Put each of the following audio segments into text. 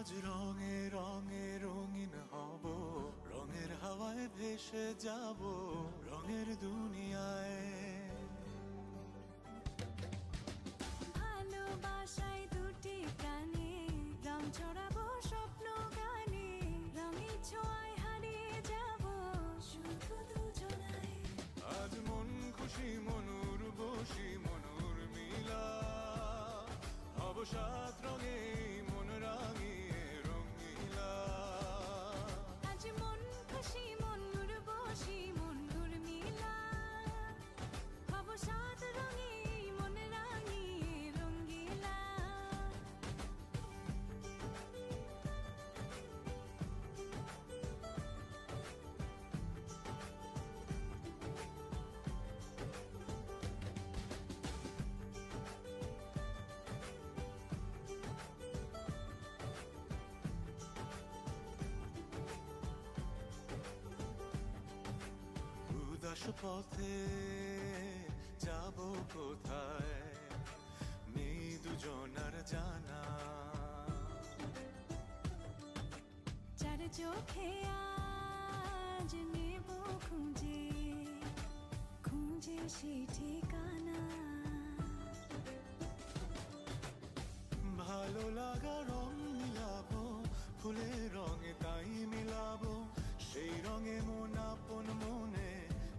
আজ রঙে রঙে রঙিন হব, রঙের হাওয়ায় ভেসে যাব রঙের দুনিয়ায়। ভালোবাসায় দুটি প্রাণে রং ছড়াবো স্বপ্ন গানে, রঙের ছোঁয়ায় হারিয়ে যাব শুধু দুজনায়। আজ মন খুশি মনুর বসি মনুর মিলা, হব সাত রঙে মন রাঙিয়ে রঙিলা। আজ মন খুশি মনুর বসি মনুর মিলা, হব সাত রঙে মন রাঙিয়ে রঙিলা। উদাস পথে যাব কোথায়, নেই দুজনার জানা। চার চোখে আজ নেব খুঁজে খুঁজে সেই ঠিকানা। ভালো লাগা রং মিলাবো, ফুলের রঙে তাই মিলাবো, সেই রঙে মন আপন মনে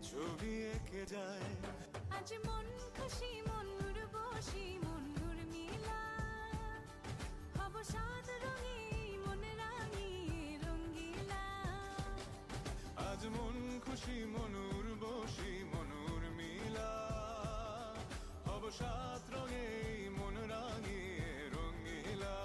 ছবি এঁকে যায়। আজ মন খুশি মনুর বসি মনুর মিলা, হব সাত রঙে মন রাঙিয়ে রঙিলা। আজ মন খুশি মনুর বসি মনুর মিলা, হব সাত রঙে মন রাঙিয়ে রঙিলা।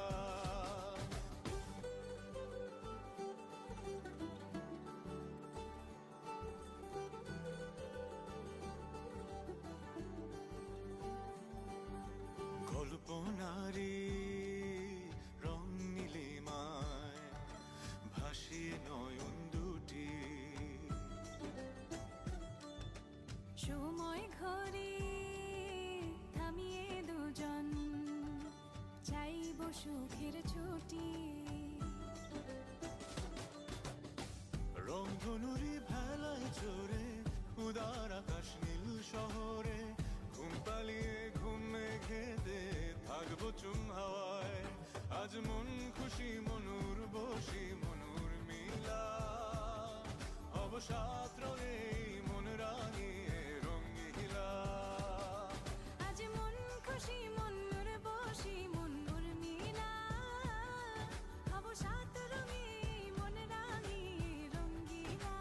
কল্পনারি রং নীলিমায় ভাসিয়ে নয়ন দুটি, সময় ঘরে থামিয়ে দুজন চাইব সুখের ছুটি। রংধনুরি ভেলায় চড়ে উদার আকাশ নীল শহরে, ঘুম পালিয়ে ঘুম মেঘেতে থাকবো চুম হাওয়ায়। আজ মন খুশি মনুর বসি মনুর মিলা, হব সাত রঙে মন রাঙিয়ে রঙিলা। আজ মন খুশি মনুর বসি মনুর মিলা, হব সাত রঙে মন রাঙিয়ে রঙিলা।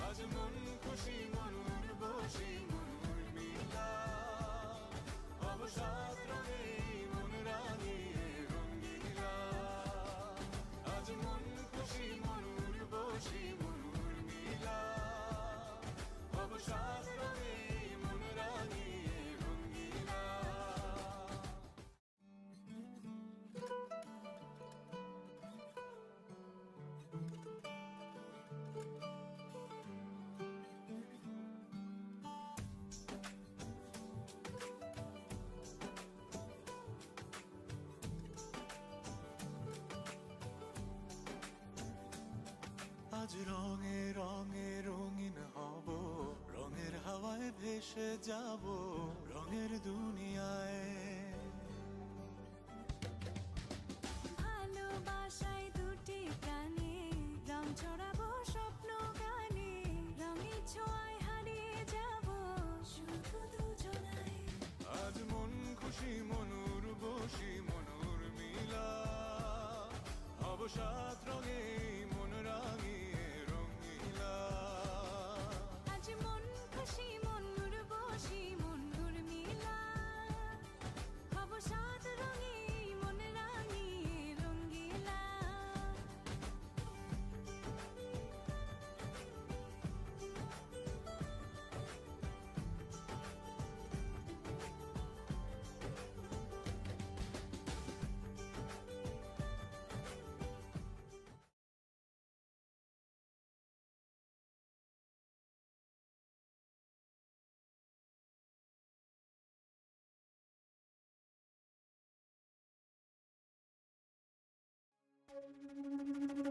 আজ মন খুশি মনুর বসি মনুর মিলা, হব সাত রঙে মন রাঙিয়ে রঙিলা। আজ মন খুশি মনুর বসি মনুর মিলা, হব সাত রঙে মন রাঙিয়ে রঙিলা। আজ রঙে রঙে রঙিন হব, রঙের হাওয়ায় ভেসে যাব রঙের দুনিয়ায়। ভালোবাসায় দুটি প্রাণে রং ছড়াবো স্বপ্ন গানে, রঙের ছোঁয়ায় হারিয়ে যাব শুধু দুজনায়। আজ মন খুশি মনুর বসি মনুর মিলা, হব সাত রঙে মন রাঙিয়ে রঙিলা। আজ মন খুশি মনুর বসি মনুর মিলা, হব সাত রঙে মন রাঙিয়ে রঙিলা।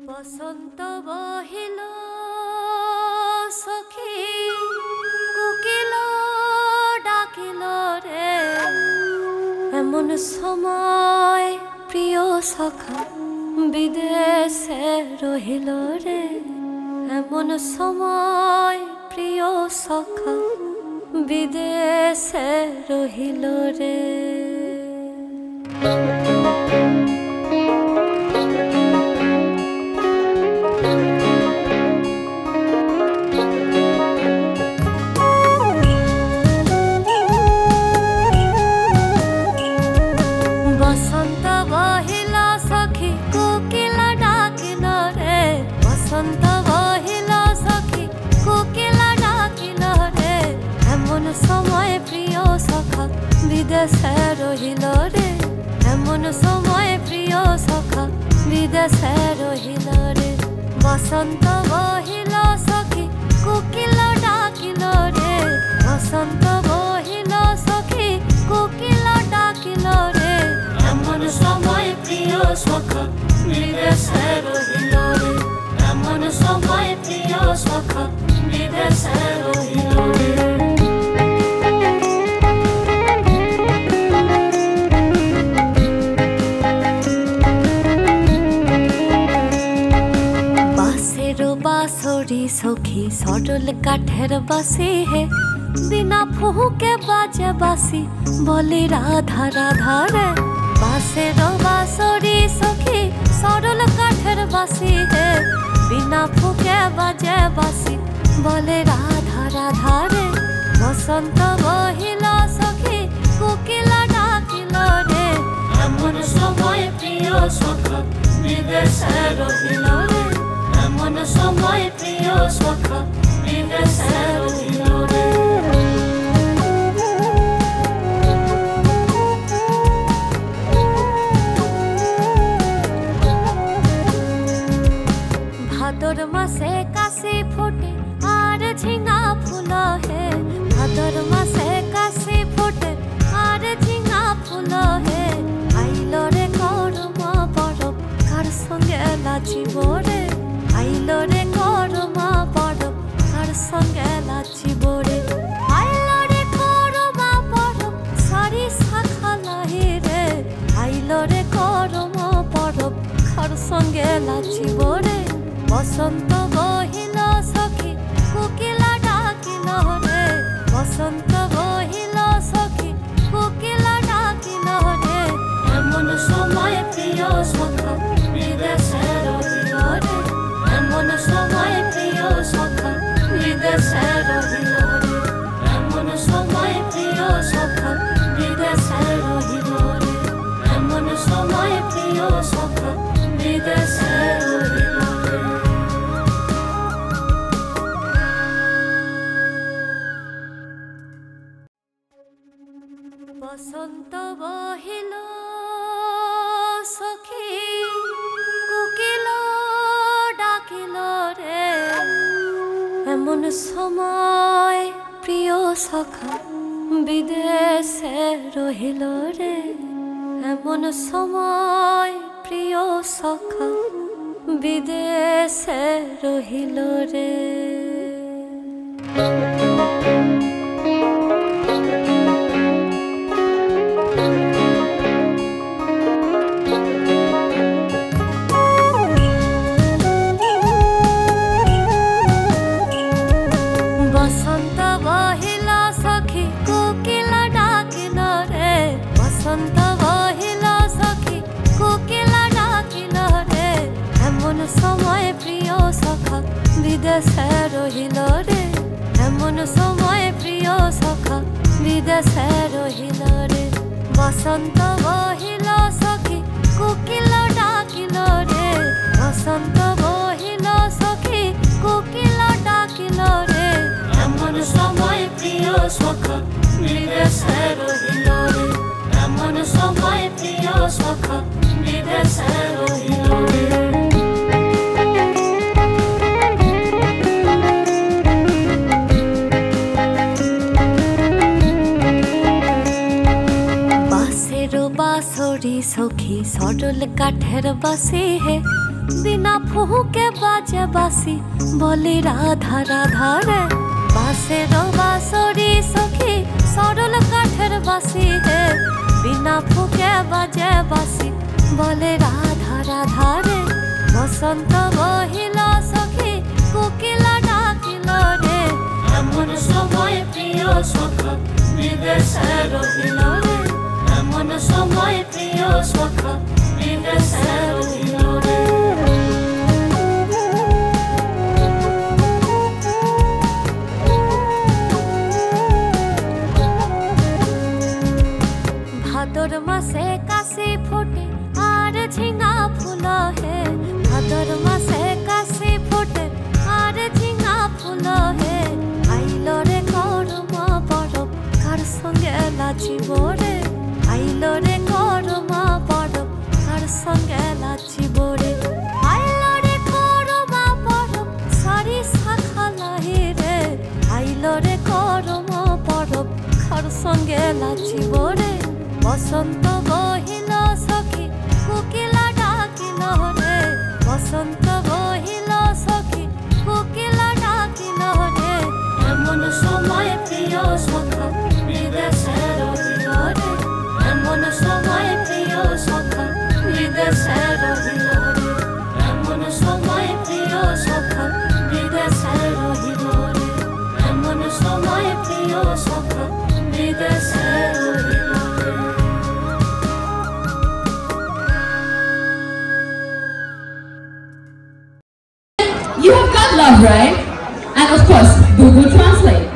বসন্ত বহিল সখী কোকিল ডাকিল রে এমন সময় প্রিয় সখা বিদেশে রহিল রে এমন সময় প্রিয় সখা বিদেশে রহিল রে বসন্ত বহিল সখী কোকিল ডাকিল রে বসন্ত বহিল সখী কোকিল ডাকিল রে এমন সময় প্রিয় সখা বিদেশে রহিল রে এমন সময় প্রিয় সখা বিদেশে রহিল রে বসন্ত বহিল সখী কোকিল ডাকিল রে বসন্ত বহিল সখী কোকিল ডাকিল রে এমন সময় প্রিয় সখা বিদেশে রহিল রে এমন সময় প্রিয় সখা বিদেশে রহিল রে बांसुरी सखी सडल काठेर बासी है बिना फुहुके बाजे बासी बोली राधा राधा रे बांसेर बांसुरी सखी सडल काठेर बासी है बिना फुके बाजे बासी बोले राधा राधा रे बसंत बहिल सखी कोकिल डाकिल रे एमन समय प्रिय सखा विदेशे रहिल रे এমন সময় প্রিয় সখা বিদেশে রহিল রে ভাদর মাসে কাশি ফোটে আর ঝিঙা ফুল হে ভাদর মাসে কাশি ফোটে আর ঝিঙা ফুল হে আইল রে করমা পরব কার সঙ্গে নাচিব রে আইল রে করমা পরব কার সঙ্গে নাচিব রে আইল রে করমা পরব সারি শাখা লাহি রে আইল রে করমা পরব কার সঙ্গে নাচিব রে বসন্ত বহিল সখী কোকিল ডাকিল রে বসন্ত বহিল সখী কোকিল ডাকিল রে এমন সময় প্রিয় সখা বিদেশে রহিল রে এমন সময় প্রিয় সখা বিদেশে রহিল রে এমন সময় প্রিয় সখা বিদেশে রহিল রে এমন সময় প্রিয় সখা বিদেশে রহিল রে বসন্ত বহিল সখী কোকিল ডাকিল রে এমন সময় প্রিয় সখা বিদেশে রহিল রে এমন সময় প্রিয় সখা বিদেশে রহিল রে বসন্ত বহিল সখী কোকিল ডাকিল রে বসন্ত বহিল সখী কোকিল ডাকিল রে এমন সময় প্রিয় সখা বিদেশে রহিল রে এমন সময় প্রিয় সখা বিদেশে রহিল রে বসন্ত বহিল সখী কোকিল ডাকিল রে বসন্ত বহিল সখী কোকিল ডাকিল রে এমন সময় প্রিয় সখা বিদেশে রহিল রে এমন সময় প্রিয় সখা বিদেশে রহিল রে बांसुरी सखी सडल काठेर बासी है बिना फुके बाजे बासी बोली राधा राधा रे बासेर बासरी सखी सरल काठेर बासी हे बिना फुके बाजे बासी बोले राधा राधा रे बसंत बहिल सखी कोकिला डाकिल रे एमन समय प्रिय सखा विदेशे रहिल रे एमन समय प्रिय सखा विदेशे रहिल रे भादर मासे काशी फुटे आर झिंगा फूल हे भादर मासे काशी फुटे आर झिंगा फूल हे आइल रे करमा परब कार संगे लाचिब रे आइल रे करमा परब कार संगे लाचिब रे आइल रे करमा परब सारी शाखा लाही रे आइल रे करमा परब कार संगे लाचिब रे बसंत बहिल सखी कोकिला डाकिल रे बसंत बहिल सखी कोकिला डाकिल रे एमन समय प्रिय सखा विदेशे रहिल रे एमन समय प्रिय सखा विदेशे रहिल रे एमन समय प्रिय सखा विदेशे रहिल रे एमन समय प्रिय सखा विदेशे रहिल रे You have got love, right? And of course, Google Translate.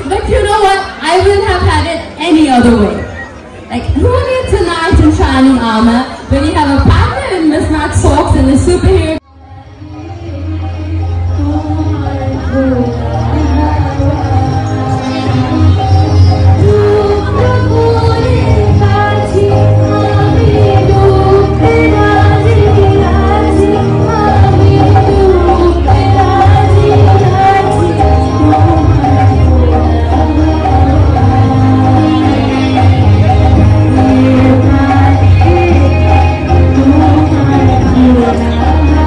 But you know what? I wouldn't have had it any other way. Like, who needs a knight in shining armor when you have a partner in mismatched socks and a superhero? Yeah.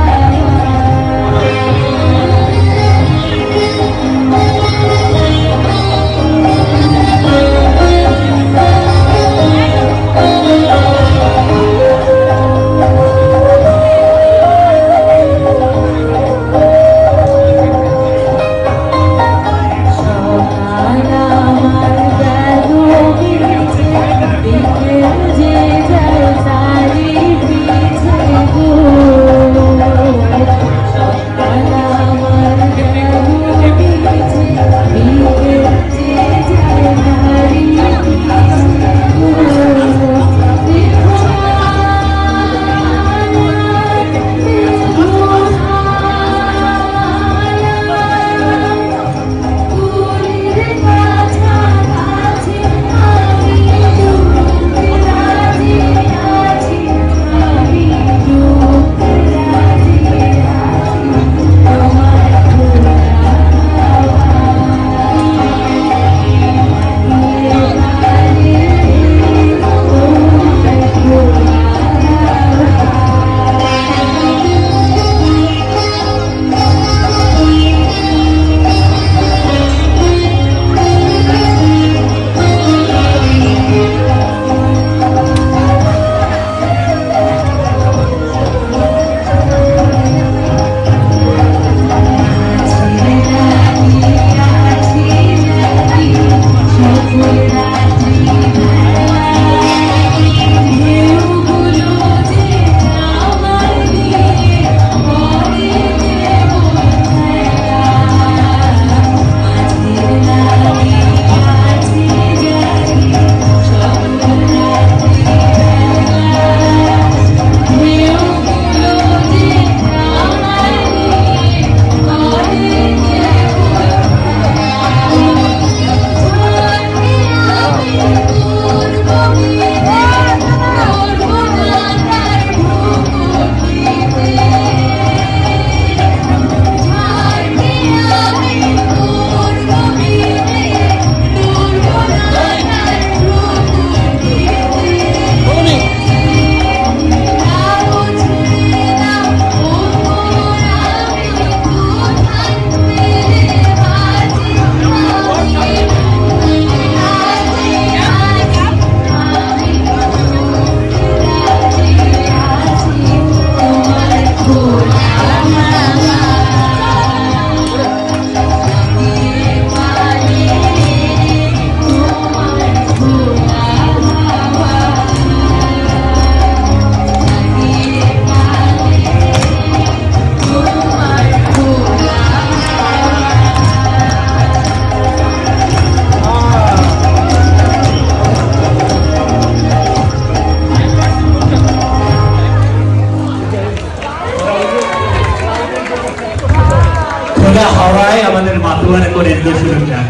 শুভেচ্ছা।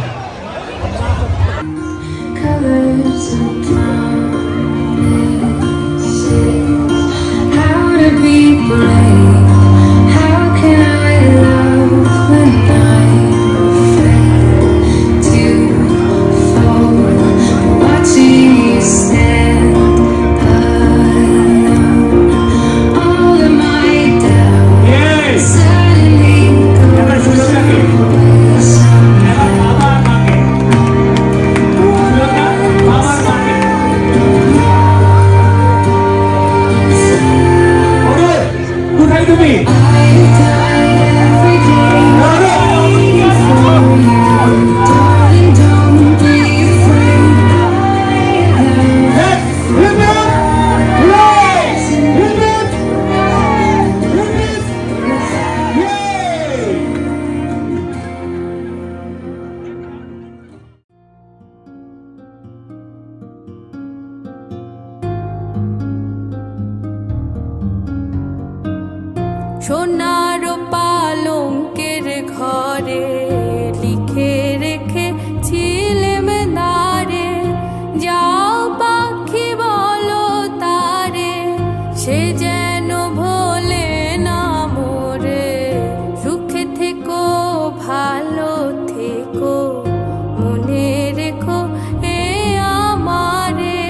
সোনার পালঙ্কের ঘরে লিখে রেখেছিলেম নারে, যাও পাখি বলো তারে, সে যেন ভোলে না মোরে। সুখে থেকো ভালো থেকো, মনে রেখো এ আমারে।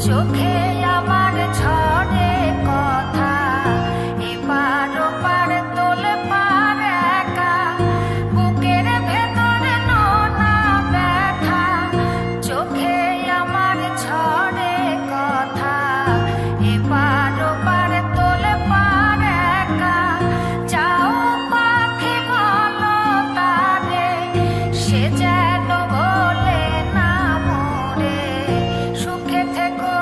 চোখে আমার ঝড়ে কথা, এবার ওপার তোলে পার একা। বুকের ভেতরে নোনা ব্যথা, চোখে আমার ঝড়ে কথা, এবার ওপার তোলে পার একা। যাও পাখি বলো তারে, সে যেন বলে না মোরে। সুখে থেকো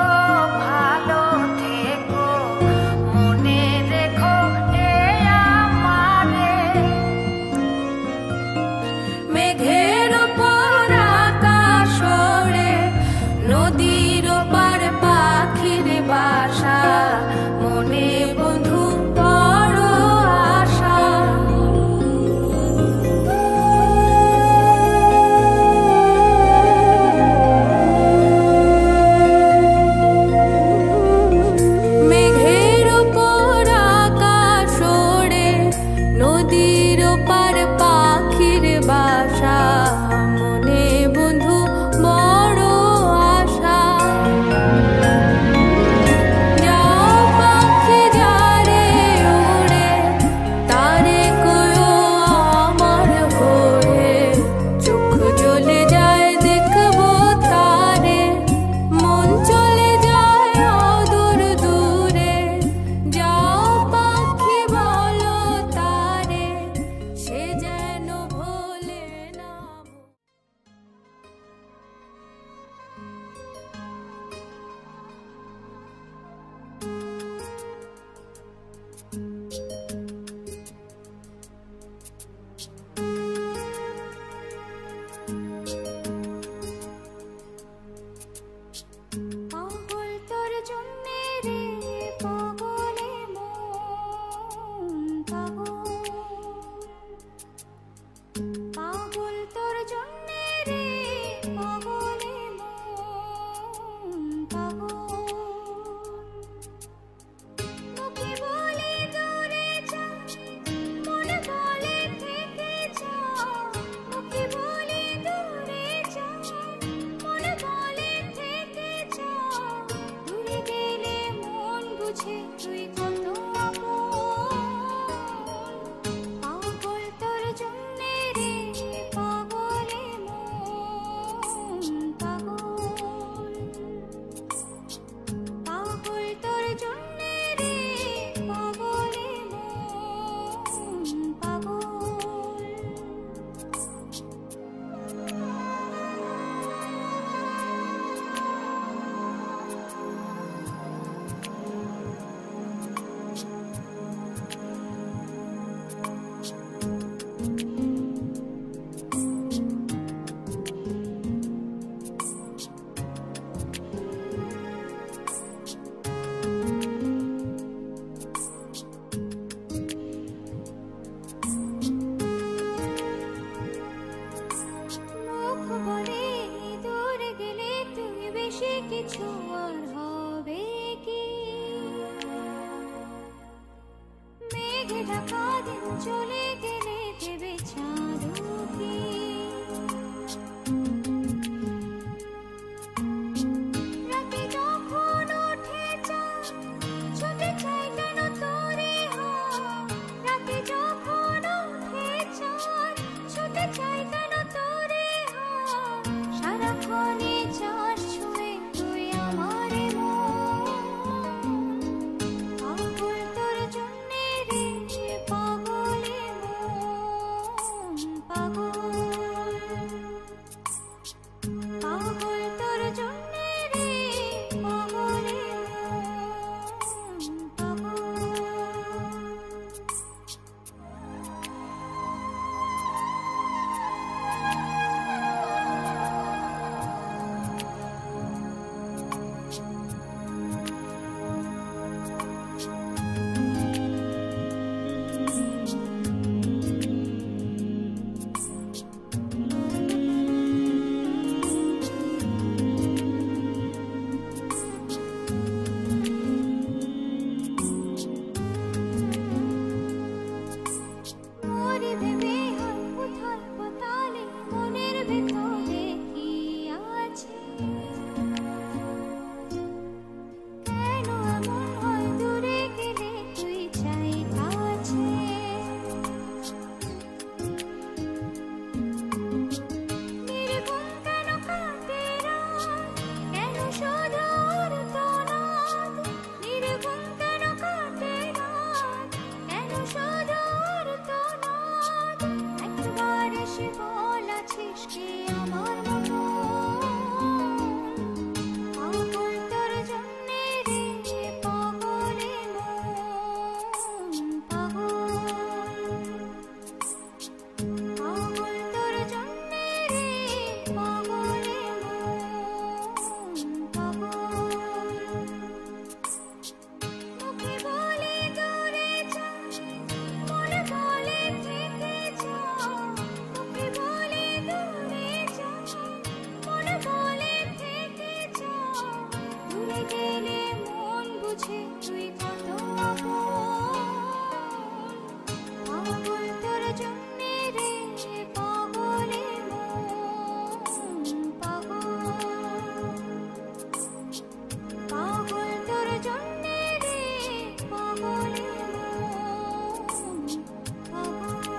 কিছু আর হবে কি মেঘে ঢাকা দিন চলে গেলে দেবে চাঁদ কি রাতে যখন ওঠে চাঁদ ছুটে চাই কেন তোরে রাতে যখন ওঠে চাঁদ ছুটে চাই কেন তোরে সারাক্ষণে চাঁদ ছুঁয়ে তুই আমারে পাগল তোর জন্যে রে পাগলে মন পাগল পাগল তোর জন্যে রে পাগলে মন পাগল মরি ভেবে হয় উথাল পাতালে মনের ভেতরে কি আছে কেন এমন হয় দূরে গেলে তুই চাই কাছে নির্গুণ কেন কাটে রাত কেন শুধু আর্তনাদ নির্গুণ কেন কাটে রাত কেন শুধু আর্তনাদ একবার এসে বল আছিস কি আমার মতো পাগল তোর জন্যে রে পাগলে মন পাগল পাগল তোর জন্যে রে পাগলে মন পাগল মুখে বলে দূরে যা মনে বলে থেকে যা মুখে বলে দূরে যা মনে বলে থেকে যা দূরে গেলে মন বুঝে তুই কত পাগল তোর জন্যে রে পাগলে মন পাগল পাগল তোর জন্যে রে পাগলে মন পাগল